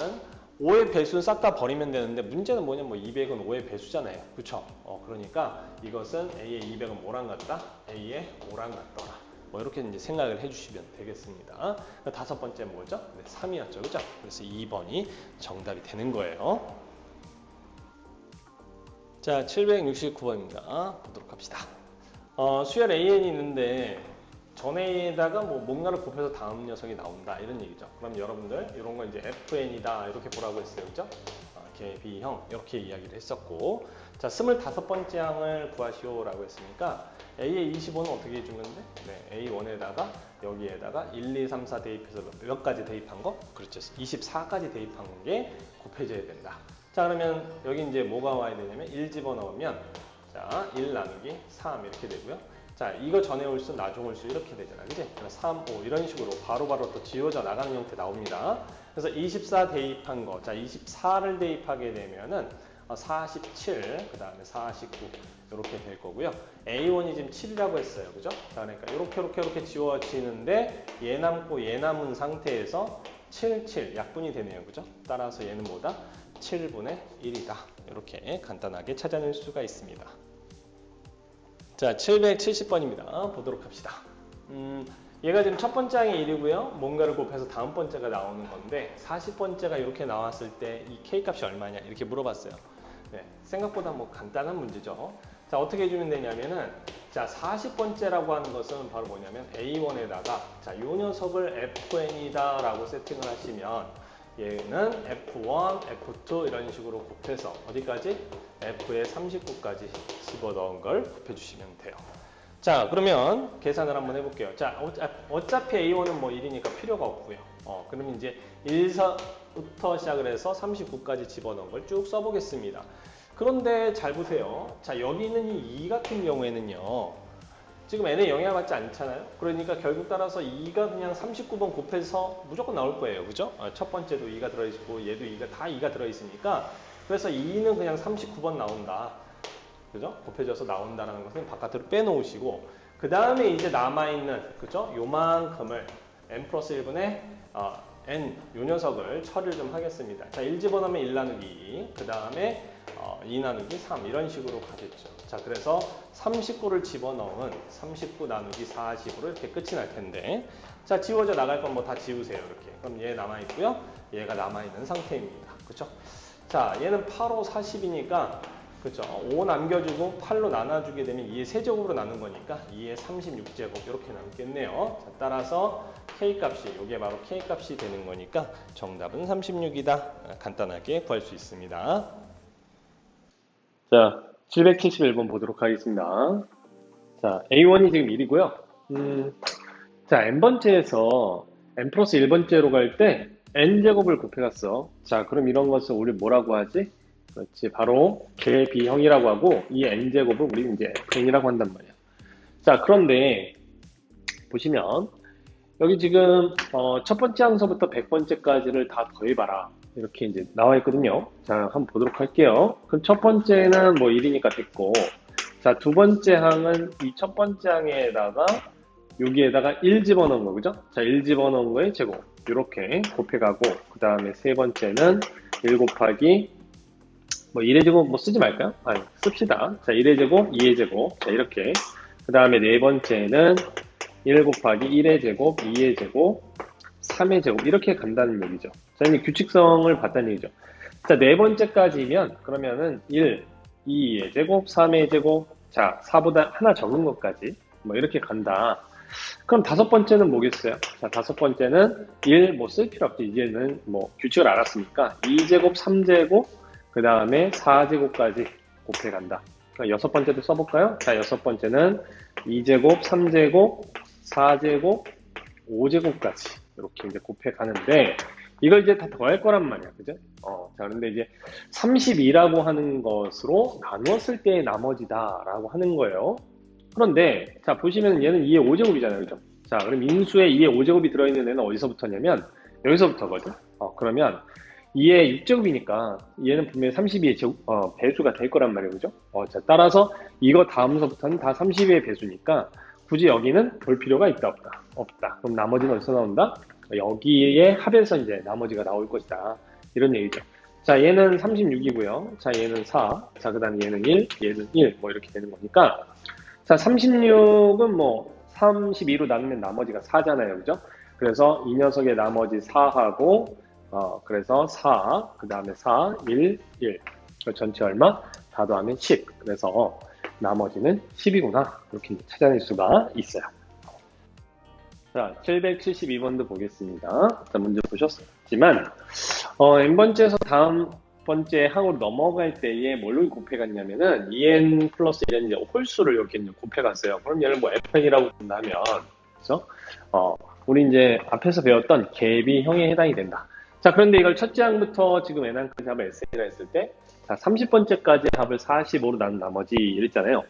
5의 배수는 싹 다 버리면 되는데 문제는 뭐냐면 뭐 200은 5의 배수잖아요. 그쵸? 그러니까 이것은 A의 200은 뭐랑 같다? A의 5랑 같더라. 뭐 이렇게 이제 생각을 해주시면 되겠습니다. 다섯 번째 뭐죠? 네, 3이었죠. 그죠? 그래서 2번이 정답이 되는 거예요. 자, 769번입니다. 보도록 합시다. 수열 AN이 있는데 전에다가 뭐 뭔가를 곱해서 다음 녀석이 나온다 이런 얘기죠. 그럼 여러분들 이런 거 이제 FN이다 이렇게 보라고 했어요. 그죠? 개비형 이렇게 이야기를 했었고, 자 25번째 항을 구하시오라고 했으니까 A의 25는 어떻게 해주면 돼? 네, A1에다가 여기에다가 1, 2, 3, 4 대입해서 몇 가지 대입한 거? 그렇죠. 24까지 대입한 게 곱해져야 된다. 자 그러면 여기 이제 뭐가 와야 되냐면 1 집어넣으면 자 1 나누기 3 이렇게 되고요. 자 이거 전에 올 수 나중 올 수 이렇게 되잖아, 그지? 3, 5 이런 식으로 바로바로 또 지워져 나가는 형태 나옵니다. 그래서 24 대입한 거, 자 24를 대입하게 되면은 47, 그 다음에 49 이렇게 될 거고요. A1이 지금 7이라고 했어요, 그죠? 자 그러니까 이렇게 지워지는데 얘 남고 얘 남은 상태에서 7, 7 약분이 되네요, 그죠? 따라서 얘는 뭐다? 7분의 1이다. 이렇게 간단하게 찾아낼 수가 있습니다. 자, 770번입니다. 보도록 합시다. 얘가 지금 첫 번째 항이 1이고요. 뭔가를 곱해서 다음 번째가 나오는 건데 40번째가 이렇게 나왔을 때 이 K값이 얼마냐 이렇게 물어봤어요. 네, 생각보다 뭐 간단한 문제죠. 자, 어떻게 해주면 되냐면은 자, 40번째라고 하는 것은 바로 뭐냐면 A1에다가 자, 요 녀석을 FN이다 라고 세팅을 하시면 얘는 F1, F2 이런 식으로 곱해서 어디까지? F에 39까지 집어넣은 걸 곱해주시면 돼요. 자 그러면 계산을 한번 해볼게요. 자 어차피 A1은 뭐 1이니까 필요가 없고요. 그러면 이제 1서부터 시작을 해서 39까지 집어넣은 걸 쭉 써보겠습니다. 그런데 잘 보세요. 자 여기 있는 이 2 같은 경우에는요. 지금 n에 영향을 받지 않잖아요. 그러니까 결국 따라서 2가 그냥 39번 곱해서 무조건 나올 거예요. 그죠? 첫 번째도 2가 들어있고 얘도 2가 다 2가 들어있으니까 그래서 2는 그냥 39번 나온다. 그죠? 곱해져서 나온다는 것은 바깥으로 빼놓으시고 그 다음에 이제 남아있는 그죠? 요만큼을 n 플러스 1분의 n 요 녀석을 처리를 좀 하겠습니다. 자, 1 집어넣으면 1 나누기 2, 그 다음에 2 나누기 3 이런 식으로 가겠죠. 자, 그래서 39를 집어넣으면 39 나누기 40으로 이렇게 끝이 날 텐데 자, 지워져 나갈 건 뭐 다 지우세요. 이렇게. 그럼 얘 남아있고요. 얘가 남아있는 상태입니다. 그쵸? 자, 얘는 8, 5, 40이니까 그쵸? 5 남겨주고 8로 나눠주게 되면 2의 세제곱으로 나눈 거니까 2의 36제곱 이렇게 남겠네요. 자, 따라서 K값이 이게 바로 K값이 되는 거니까 정답은 36이다. 간단하게 구할 수 있습니다. 자, 771번 보도록 하겠습니다. 자, A1이 지금 1이고요. 자, n번째에서 n 플러스 1번째로 갈 때 n제곱을 곱해갔어. 자, 그럼 이런 것을 우리 뭐라고 하지? 그렇지, 바로 개비형이라고 하고 이 n제곱을 우리 이제 fn이라고 한단 말이야. 자, 그런데 보시면 여기 지금 첫 번째 항서부터 100번째까지를 다 더해봐라. 이렇게 이제 나와 있거든요. 자, 한번 보도록 할게요. 그럼 첫 번째는 뭐 1이니까 됐고, 자, 두 번째 항은 이 첫 번째 항에다가 여기에다가 1 집어넣은 거, 그죠? 자, 1 집어넣은 거의 제곱. 이렇게 곱해가고, 그 다음에 세 번째는 1 곱하기, 뭐 1의 제곱 뭐 쓰지 말까요? 아니, 씁시다. 자, 1의 제곱, 2의 제곱. 자, 이렇게. 그 다음에 네 번째는 1 곱하기 1의 제곱, 2의 제곱, 3의 제곱. 이렇게 간다는 얘기죠. 자, 이제 규칙성을 봤다는 얘기죠. 자, 네 번째까지면, 그러면은 1, 2의 제곱, 3의 제곱, 자, 4보다 하나 적은 것까지. 뭐 이렇게 간다. 그럼 다섯 번째는 뭐겠어요? 자, 다섯 번째는 1 뭐 쓸 필요 없죠. 이제는 뭐 규칙을 알았으니까 2제곱, 3제곱, 그 다음에 4제곱까지 곱해 간다. 그러니까 여섯 번째도 써볼까요? 자, 여섯 번째는 2제곱, 3제곱, 4제곱, 5제곱까지 이렇게 이제 곱해 가는데 이걸 이제 다 더할 거란 말이야. 그죠? 자, 그런데 이제 32라고 하는 것으로 나누었을 때의 나머지다라고 하는 거예요. 그런데, 자, 보시면 얘는 2의 5제곱이잖아요. 그죠? 자, 그럼 인수에 2의 5제곱이 들어있는 애는 어디서부터냐면, 여기서부터거든. 그러면 2의 6제곱이니까 얘는 분명히 32의 배수가 될 거란 말이에요. 그죠? 자, 따라서 이거 다음서부터는 다 32의 배수니까 굳이 여기는 볼 필요가 있다, 없다? 없다. 그럼 나머지는 어디서 나온다? 여기에 합해서 이제 나머지가 나올 것이다. 이런 얘기죠. 자, 얘는 36이고요. 자, 얘는 4. 자, 그 다음에 얘는 1, 얘는 1. 뭐 이렇게 되는 거니까. 자, 36은 뭐 32로 나누면 나머지가 4잖아요. 그죠? 그래서 이 녀석의 나머지 4하고, 그래서 4, 그 다음에 4, 1, 1. 그 전체 얼마? 다 더하면 10. 그래서 나머지는 10이구나. 이렇게 찾아낼 수가 있어요. 자, 772번도 보겠습니다. 자, 문제 보셨지만, n번째에서 다음 번째 항으로 넘어갈 때에 뭘로 곱해갔냐면은, 2n 플러스 1n 이제 홀수를 이렇게 곱해갔어요. 그럼 얘를 뭐 fn이라고 본다면, 그죠? 우리 이제 앞에서 배웠던 갭이 해당이 된다. 자, 그런데 이걸 첫째 항부터 지금 n항까지 합을 sn이라 했을 때, 자, 30번째까지 합을 45로 나눈 나머지 이랬잖아요.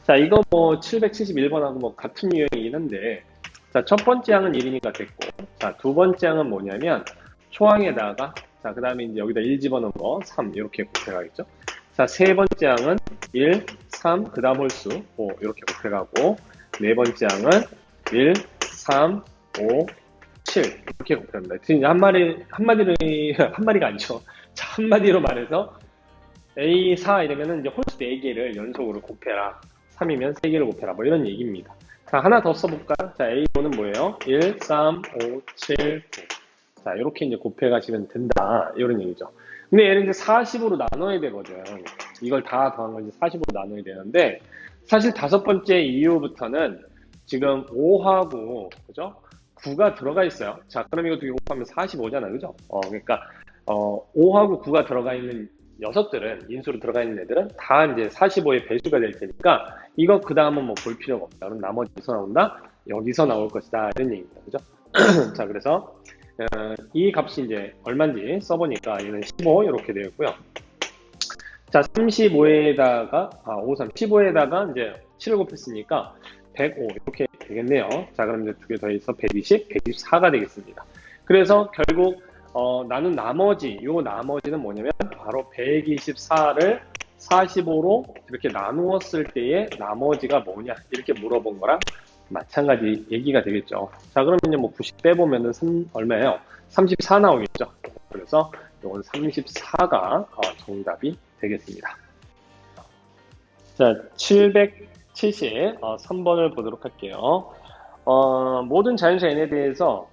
자, 이거 뭐 771번하고 뭐 같은 유형이긴 한데, 자, 첫 번째 항은 1이니까 됐고, 자, 두 번째 항은 뭐냐면, 초항에다가, 자, 그 다음에 이제 여기다 1 집어넣은 거, 3, 이렇게 곱해가겠죠. 자, 세 번째 항은 1, 3, 그 다음 홀수, 5, 이렇게 곱해가고, 네 번째 항은 1, 3, 5, 7, 이렇게 곱해갑니다. 이제 한마디가 아니죠. 자, 한마디로 말해서, A4 이러면은 이제 홀수 4개를 연속으로 곱해라. 3이면 3개를 곱해라. 뭐 이런 얘기입니다. 자, 하나 더 써볼까요? 자, A5는 뭐예요? 1, 3, 5, 7, 9. 자, 이렇게 이제 곱해가시면 된다. 이런 얘기죠. 근데 얘를 이제 40으로 나눠야 되거든. 이걸 다 더한 걸 이제 40으로 나눠야 되는데, 사실 다섯 번째 이후부터는 지금 5하고, 그죠? 9가 들어가 있어요. 자, 그럼 이거 두 개 곱하면 45잖아요. 그죠? 그러니까, 5하고 9가 들어가 있는 녀석들은, 인수로 들어가 있는 애들은 다 이제 45의 배수가 될 테니까, 이거 그 다음은 뭐 볼 필요가 없다. 그럼 나머지 어디서 나온다? 여기서 나올 것이다. 이런 얘기입니다. 그죠? 자, 그래서, 이 값이 이제 얼마인지 써보니까 얘는 15 이렇게 되어 있고요. 자, 35에다가, 15에다가 이제 7을 곱했으니까 105 이렇게 되겠네요. 자, 그럼 이제 두 개 더해서 120, 124가 되겠습니다. 그래서 결국 나눈 나머지, 요 나머지는 뭐냐면 바로 124를 45로 이렇게 나누었을 때의 나머지가 뭐냐 이렇게 물어본 거랑 마찬가지 얘기가 되겠죠. 자, 그러면 이제 뭐 90 빼보면은 얼마예요? 34 나오겠죠. 그래서 이건 34가 정답이 되겠습니다. 자, 773번을 보도록 할게요. 모든 자연수 n에 대해서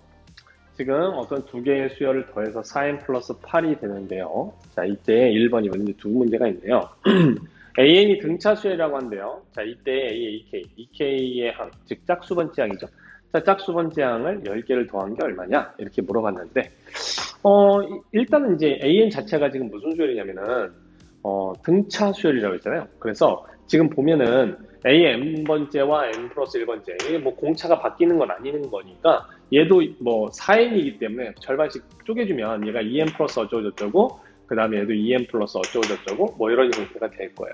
지금 어떤 두 개의 수열을 더해서 4n 플러스 8이 되는데요. 자, 이때 1번, 2번 이제 두 문제가 있네요. an이 등차수열이라고 한대요. 자, 이때 a의 2k, 2k의 항, 즉 짝수번째 항이죠. 자, 짝수번째 항을 10개를 더한 게 얼마냐? 이렇게 물어봤는데, 일단은 이제 an 자체가 지금 무슨 수열이냐면은, 등차수열이라고 했잖아요. 그래서 지금 보면은 a n번째와 n 플러스 1번째, 이게 뭐 공차가 바뀌는 건 아닌 거니까, 얘도 뭐 4n이기 때문에 절반씩 쪼개주면 얘가 2n 플러스 어쩌고저쩌고, 그 다음에 얘도 2n 플러스 어쩌고저쩌고, 뭐 이런 형태가 될 거예요.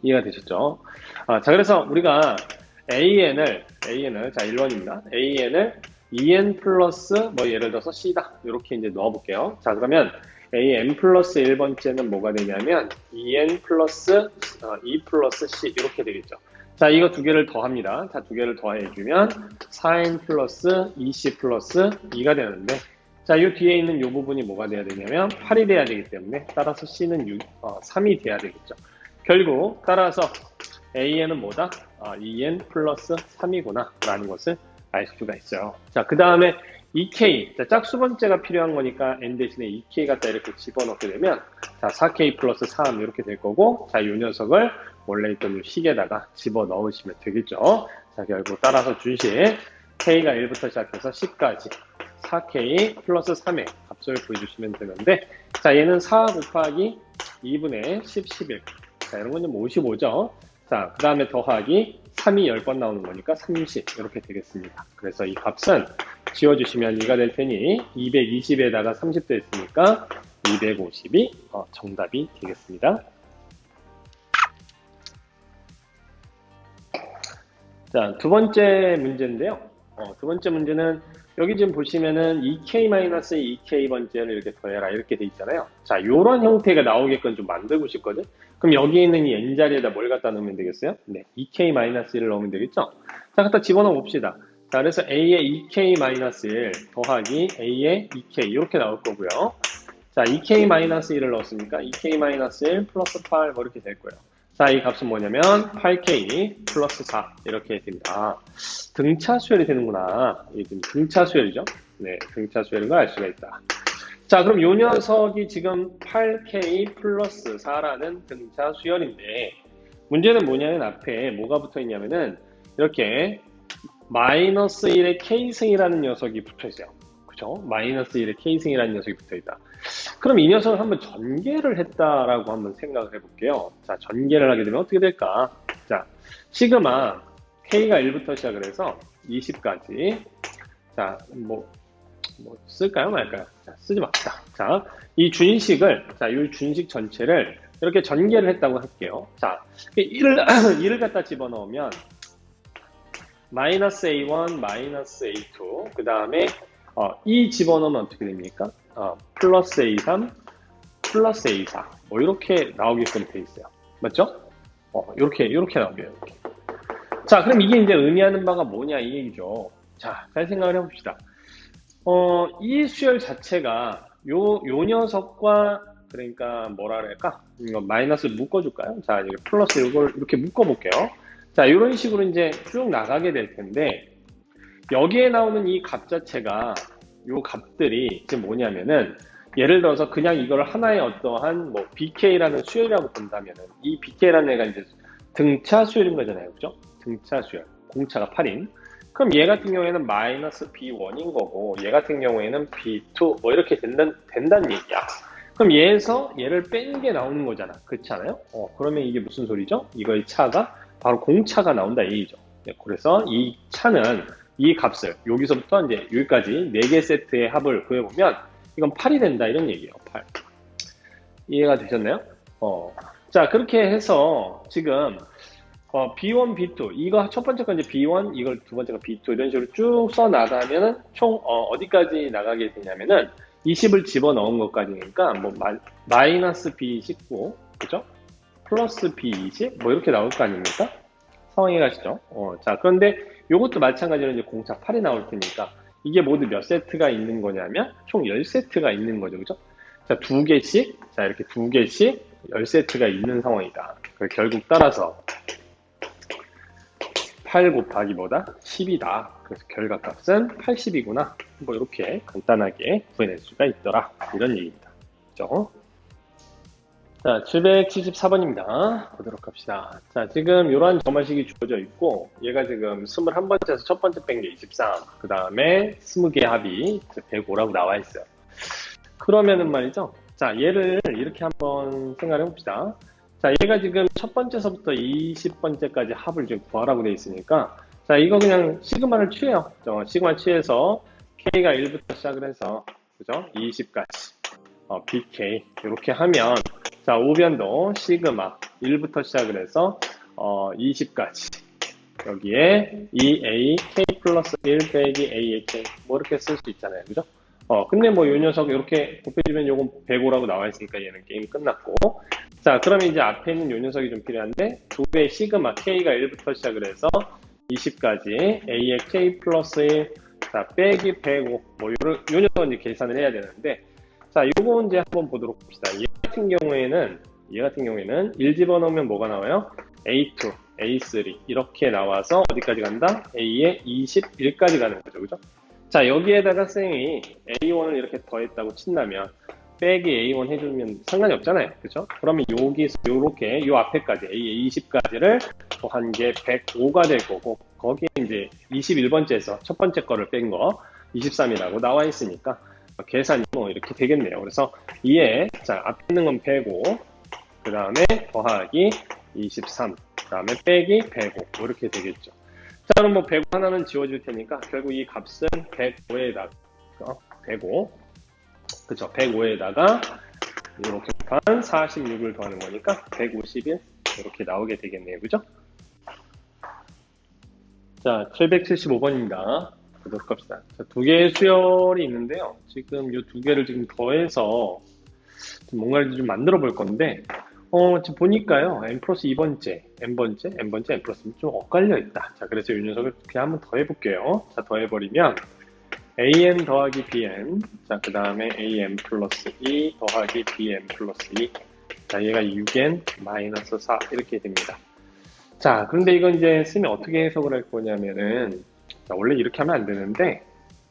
이해가 되셨죠? 자, 그래서 우리가 an을, 자, 1번입니다. an을 2n 플러스, 뭐 예를 들어서 c다. 이렇게 이제 넣어볼게요. 자, 그러면 an 플러스 1번째는 뭐가 되냐면 2n 플러스 2 플러스 c 이렇게 되겠죠. 자, 이거 두 개를 더합니다. 자, 두 개를 더해주면 4n 플러스 2c 플러스 2가 되는데, 자, 이 뒤에 있는 이 부분이 뭐가 돼야 되냐면 8이 돼야 되기 때문에 따라서 c는 3이 돼야 되겠죠. 결국 따라서 an은 뭐다? 2n 플러스 3이구나 라는 것을 알 수가 있어요. 자, 그 다음에 2k, 자, 짝수번째가 필요한 거니까 n 대신에 2k 갖다 이렇게 집어넣게 되면, 자, 4k 플러스 3 이렇게 될 거고, 자, 이 녀석을 원래 있던 이 식에다가 집어넣으시면 되겠죠. 자, 결국 따라서 준식 k가 1부터 시작해서 10까지 4k 플러스 3의 값을 구해주시면 되는데, 자, 얘는 4 곱하기 2분의 10, 11. 자, 이런 건 좀 55죠. 자, 그 다음에 더하기 3이 10번 나오는 거니까 30 이렇게 되겠습니다. 그래서 이 값은 지워주시면 2가 될 테니 220에다가 30 됐으니까 250이 정답이 되겠습니다. 자, 두 번째 문제인데요. 두 번째 문제는 여기 지금 보시면은 2k-2k번째를 이렇게 더해라 이렇게 돼 있잖아요. 자, 요런 형태가 나오게끔 좀 만들고 싶거든. 그럼 여기 있는 이 n자리에다 뭘 갖다 넣으면 되겠어요? 네, 2k-1을 넣으면 되겠죠? 자, 갖다 집어넣어 봅시다. 자, 그래서 a의 2k-1 더하기 a의 2k 이렇게 나올 거고요. 자, 2k-1을 넣었으니까 2k-1 플러스 8 뭐 이렇게 될 거예요. 자, 이 값은 뭐냐면 8k 플러스 4 이렇게 됩니다. 등차 수열이 되는구나. 이게 지금 등차 수열이죠. 네, 등차 수열인 걸 알 수가 있다. 자, 그럼 요 녀석이 지금 8k 플러스 4라는 등차 수열인데 문제는 뭐냐면 앞에 뭐가 붙어 있냐면은 이렇게 마이너스 1의 k승이라는 녀석이 붙어 있어요. 그죠? 마이너스 1의 k승이라는 녀석이 붙어 있다. 그럼 이 녀석을 한번 전개를 했다라고 한번 생각을 해볼게요. 자, 전개를 하게 되면 어떻게 될까? 자, 시그마 k가 1부터 시작을 해서 20까지. 자, 뭐 쓸까요? 말까요? 자, 쓰지 맙시다. 자, 이 준식을, 자, 이 준식 전체를 이렇게 전개를 했다고 할게요. 자, 1을 갖다 집어넣으면 마이너스 a1, 마이너스 a2, 그 다음에 이 집어넣으면 어떻게 됩니까? 플러스 a3, 플러스 a4 뭐 이렇게 나오게끔 돼 있어요. 맞죠? 이렇게 나오게요. 이렇게. 자, 그럼 이게 이제 의미하는 바가 뭐냐 이 얘기죠. 자, 잘 생각을 해봅시다. 이 수열 자체가 요 녀석과 그러니까 뭐라 그럴까? 이거 마이너스를 묶어줄까요? 자, 이제 플러스 이걸 이렇게 묶어볼게요. 자, 이런 식으로 이제 쭉 나가게 될 텐데 여기에 나오는 이 값 자체가 요 값들이 지금 뭐냐면은 예를 들어서 그냥 이걸 하나의 어떠한 뭐 BK라는 수열이라고 본다면은 이 BK라는 애가 이제 등차 수열인 거잖아요. 그죠? 등차 수열. 공차가 8인. 그럼 얘 같은 경우에는 마이너스 B1인 거고 얘 같은 경우에는 B2 뭐 이렇게 된다는 얘기야. 그럼 얘에서 얘를 뺀 게 나오는 거잖아. 그렇지 않아요? 그러면 이게 무슨 소리죠? 이거의 차가 바로 공차가 나온다 얘기죠. 네, 그래서 이 차는 이 값을 여기서부터 이제 여기까지 4개 세트의 합을 구해보면 이건 8이 된다 이런 얘기예요. 8. 이해가 되셨나요? 자, 그렇게 해서 지금 B1, B2 이거 첫 번째 건 이제 B1 이걸 두 번째가 B2 이런 식으로 쭉 써나가면은 총 어디까지 나가게 되냐면은 20을 집어넣은 것까지니까 뭐 마이너스 B19 그죠? 플러스 B20 뭐 이렇게 나올 거 아닙니까? 상황이 가시죠? 자, 그런데 요것도 마찬가지로 이제 공차 8이 나올 테니까 이게 모두 몇 세트가 있는 거냐면 총 10세트가 있는 거죠. 그죠? 자, 2개씩 자, 이렇게 2개씩 10세트가 있는 상황이다. 결국 따라서 8 곱하기 뭐다? 10이다. 그래서 결과값은 80이구나. 뭐 이렇게 간단하게 구해낼 수가 있더라. 이런 얘기입니다. 그죠? 자, 774번입니다. 보도록 합시다. 자, 지금 이러한 점화식이 주어져 있고, 얘가 지금 21번째에서 첫 번째 뺀 게 23, 그 다음에 20개 합이 105라고 나와 있어요. 그러면은 말이죠. 자, 얘를 이렇게 한번 생각해 봅시다. 자, 얘가 지금 첫 번째서부터 20번째까지 합을 지금 구하라고 되어 있으니까, 자, 이거 그냥 시그마를 취해요. 시그마 취해서 K가 1부터 시작을 해서, 그죠? 20까지. BK. 이렇게 하면, 자, 우변도 시그마 1부터 시작을 해서 20까지 여기에 2A K 플러스 1 빼기 A의 K 뭐 이렇게 쓸 수 있잖아요. 그죠? 근데 뭐 요 녀석 이렇게 곱해주면 요건 105라고 나와 있으니까 얘는 게임 끝났고 자, 그러면 이제 앞에 있는 요 녀석이 좀 필요한데 2배의 시그마 K가 1부터 시작을 해서 20까지 A의 K 플러스 1 자, 빼기 105 뭐 요 녀석은 이제 계산을 해야 되는데 자, 요거 이제 한번 보도록 합시다. 얘 같은 경우에는 1 집어넣으면 뭐가 나와요? A2, A3 이렇게 나와서 어디까지 간다? A의 21까지 가는 거죠. 그죠? 자, 여기에다가 쌤이 A1을 이렇게 더했다고 친다면 빼기 A1 해주면 상관이 없잖아요. 그죠? 그러면 여기서 요렇게 요 앞에까지 A의 20까지를 더한 게 105가 될 거고 거기에 이제 21번째에서 첫 번째 거를 뺀 거 23이라고 나와 있으니까 계산이 뭐 이렇게 되겠네요. 그래서 이에 자 앞에 있는 건 105, 그 다음에 더하기 23, 그 다음에 빼기 105 뭐 이렇게 되겠죠. 자, 그럼 뭐 105 하나는 지워질 테니까 결국 이 값은 105에다가 105 그쵸 105에다가 이렇게 곱한 46을 더하는 거니까 151 이렇게 나오게 되겠네요. 그죠? 자, 775번입니다. 보도록 합시다. 자, 두 개의 수열이 있는데요. 지금 이 두 개를 지금 더해서 좀 뭔가를 좀 만들어 볼 건데, 지금 보니까요. n 플러스 2번째, n번째, n번째, n 플러스 좀 엇갈려 있다. 자, 그래서 이 녀석을 그냥 한번 더해볼게요. 자, 더해버리면 an 더하기 bn, 자, 그 다음에 an 플러스 2 더하기 bn 플러스 2, 자, 얘가 6n 마이너스 4 이렇게 됩니다. 자, 그런데 이건 이제 쓰면 어떻게 해석을 할 거냐면은, 자, 원래 이렇게 하면 안 되는데,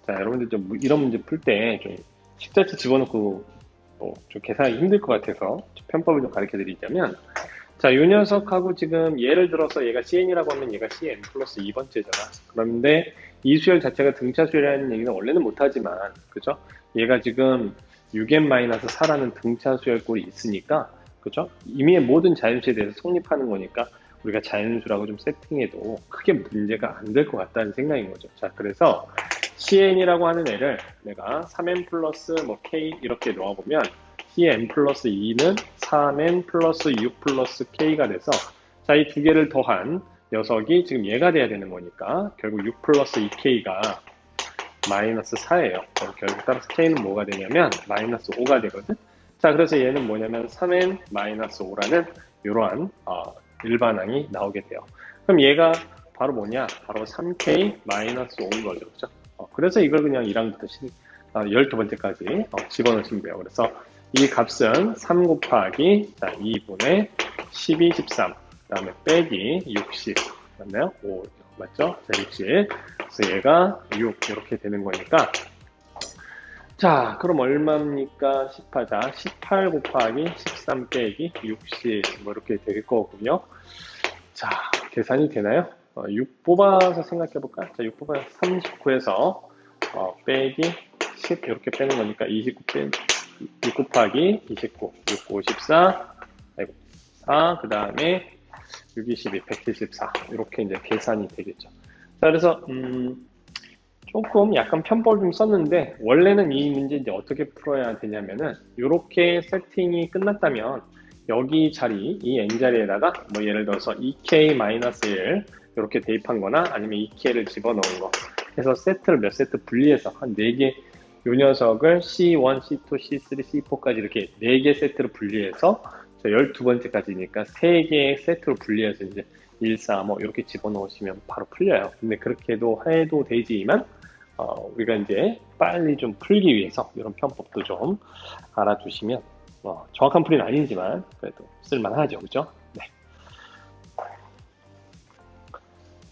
자, 여러분들 좀 이런 문제 풀 때 좀 식자체 집어넣고 좀 계산하기 힘들 것 같아서 편법을 좀 가르쳐 드리자면, 자, 이 녀석하고 지금 예를 들어서 얘가 CN이라고 하면 얘가 CN 플러스 2번째잖아. 그런데 이 수열 자체가 등차 수열이라는 얘기는 원래는 못하지만, 그죠? 얘가 지금 6n-4라는 등차 수열꼴이 있으니까, 그죠? 이미의 모든 자연수에 대해서 성립하는 거니까 우리가 자연수라고 좀 세팅해도 크게 문제가 안 될 것 같다는 생각인 거죠. 자, 그래서 CN이라고 하는 애를 내가 3n 플러스 K 이렇게 넣어보면 CN 플러스 2는 3n 플러스 6 플러스 K가 돼서 자, 이 두 개를 더한 녀석이 지금 얘가 돼야 되는 거니까 결국 6 플러스 2K가 마이너스 4예요. 결국 따라서 K는 뭐가 되냐면 마이너스 5가 되거든. 자, 그래서 얘는 뭐냐면 3n 마이너스 5라는 이러한 일반항이 나오게 돼요. 그럼 얘가 바로 뭐냐? 바로 3K 마이너스 5인 거죠. 그죠? 그래서 이걸 그냥 1항부터 12번째까지 집어넣으시면 돼요. 그래서 이 값은 3 곱하기 2분의 12, 13, 그 다음에 빼기 60, 맞나요? 5, 맞죠? 자, 60. 그래서 얘가 6 이렇게 되는 거니까 자, 그럼 얼마입니까? 18자. 18 곱하기 13 빼기 60 뭐 이렇게 될 거고요. 자, 계산이 되나요? 6 뽑아서 생각해 볼까? 자, 6 뽑아서 39에서 빼기 10 이렇게 빼는 거니까 29 빼기 6 곱하기 29, 6, 54, 4, 그 다음에 6, 22, 174 이렇게 이제 계산이 되겠죠. 자, 그래서 조금 약간 편법을 좀 썼는데 원래는 이 문제 이제 어떻게 풀어야 되냐면은 이렇게 세팅이 끝났다면 여기 자리, 이 n 자리에다가 뭐 예를 들어서 2k-1 이렇게 대입한 거나 아니면 2k를 집어넣은 거 해서 세트를 몇 세트 분리해서 한 4개 요 녀석을 C1, C2, C3, C4까지 이렇게 4개 세트로 분리해서 12번째까지니까 3개의 세트로 분리해서 이제 1, 4, 뭐 이렇게 집어넣으시면 바로 풀려요. 근데 그렇게도 해도 되지만 우리가 이제 빨리 좀 풀기 위해서 이런 편법도 좀 알아두시면 정확한 풀이는 아니지만 그래도 쓸만하죠. 그죠? 네.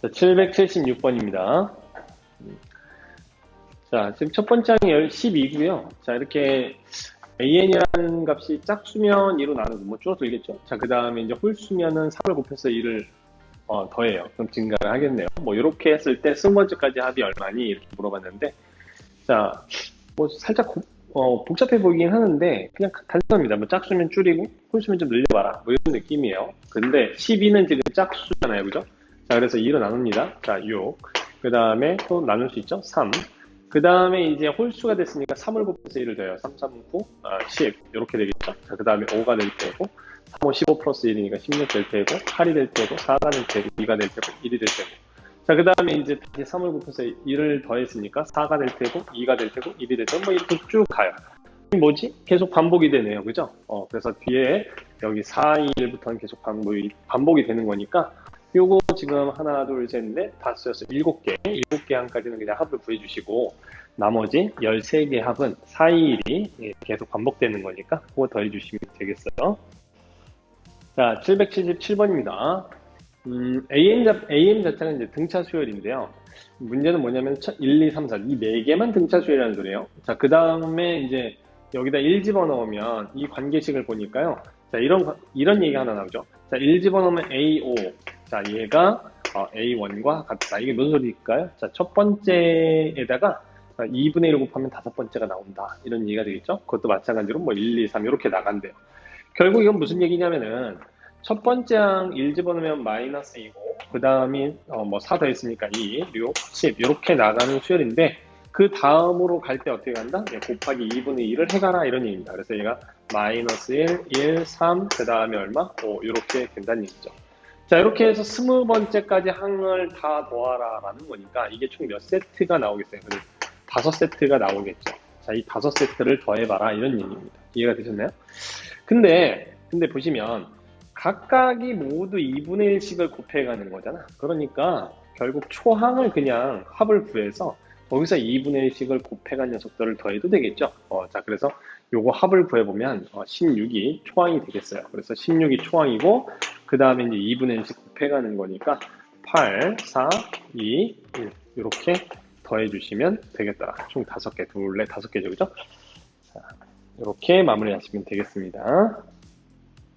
자, 776번입니다. 자, 지금 첫 번째 항이 12고요. 자, 이렇게 an이라는 값이 짝수면 2로 나누고 뭐 줄어서 이겠죠. 자, 그 다음에 이제 홀수면은 3을 곱해서 2를 더해요. 그럼 증가를 하겠네요. 뭐 이렇게 했을 때 20번째까지 합이 얼마니? 이렇게 물어봤는데 자, 뭐 살짝 복잡해 보이긴 하는데 그냥 단순합니다. 뭐 짝수면 줄이고 홀수면 좀 늘려봐라. 뭐 이런 느낌이에요. 근데 12는 지금 짝수잖아요. 그죠? 자, 그래서 2로 나눕니다. 자, 6. 그 다음에 또 나눌 수 있죠? 3. 그 다음에 이제 홀수가 됐으니까 3을 곱해서 1을 더해요. 3, 3, 9, 10. 이렇게 되겠죠? 자, 그 다음에 5가 될 테고 3, 5, 15 플러스 1이니까 16 될 테고 8이 될 테고 4가 될 테고 2가 될 테고 1이 될 테고 자, 그 다음에 이제 다시 3을 곱해서 1을 더했으니까 4가 될 테고 2가 될 테고 1이 될 테고 뭐 이렇게 쭉 가요. 이게 뭐지? 계속 반복이 되네요. 그죠? 그래서 뒤에 여기 4, 2, 1부터는 계속 반복이 되는 거니까 요거 지금 하나, 둘, 셋, 넷, 다섯, 여섯, 7개 7개 항까지는 그냥 합을 구해주시고 나머지 13개 합은 4, 2, 1이 계속 반복되는 거니까 그거 더해주시면 되겠어요. 자, 777번입니다. AM 자체가 이제 등차 수열인데요. 문제는 뭐냐면 1, 2, 3, 4 이 4개만 등차 수열이라는 소리예요. 자, 그 다음에 이제 여기다 1 집어넣으면 이 관계식을 보니까요. 자, 이런 얘기가 하나 나오죠. 자, 1 집어넣으면 A5. 자, 얘가 A1과 같다. 이게 무슨 소리일까요? 자, 첫 번째에다가 2분의 1 곱하면 5번째가 나온다. 이런 얘기가 되겠죠? 그것도 마찬가지로 뭐 1, 2, 3 이렇게 나간대요. 결국 이건 무슨 얘기냐면은 첫 번째 항 1 집어넣으면 마이너스 2고, 그 다음이 뭐 4 더했으니까 2, 6, 10 이렇게 나가는 수열인데, 그 다음으로 갈 때 어떻게 간다? 곱하기 2분의 2를 해가라 이런 얘기입니다. 그래서 얘가 마이너스 1, 1, 3, 그 다음에 얼마? 5 이렇게 된다는 얘기죠. 자, 이렇게 해서 20번째까지 항을 다 더하라 라는 거니까 이게 총 몇 세트가 나오겠어요? 5세트가 나오겠죠. 자, 이 5세트를 더해봐라 이런 얘기입니다. 이해가 되셨나요? 근데 보시면 각각이 모두 2분의 1씩을 곱해가는 거잖아. 그러니까 결국 초항을 그냥 합을 구해서 거기서 2분의 1씩을 곱해간 녀석들을 더해도 되겠죠. 자, 그래서 요거 합을 구해보면 16이 초항이 되겠어요. 그래서 16이 초항이고, 그 다음에 이제 2분의 1씩 곱해가는 거니까 8, 4, 2, 1 이렇게 더해주시면 되겠더라. 총 5개, 둘, 넷, 5개죠. 그죠? 자, 이렇게 마무리하시면 되겠습니다.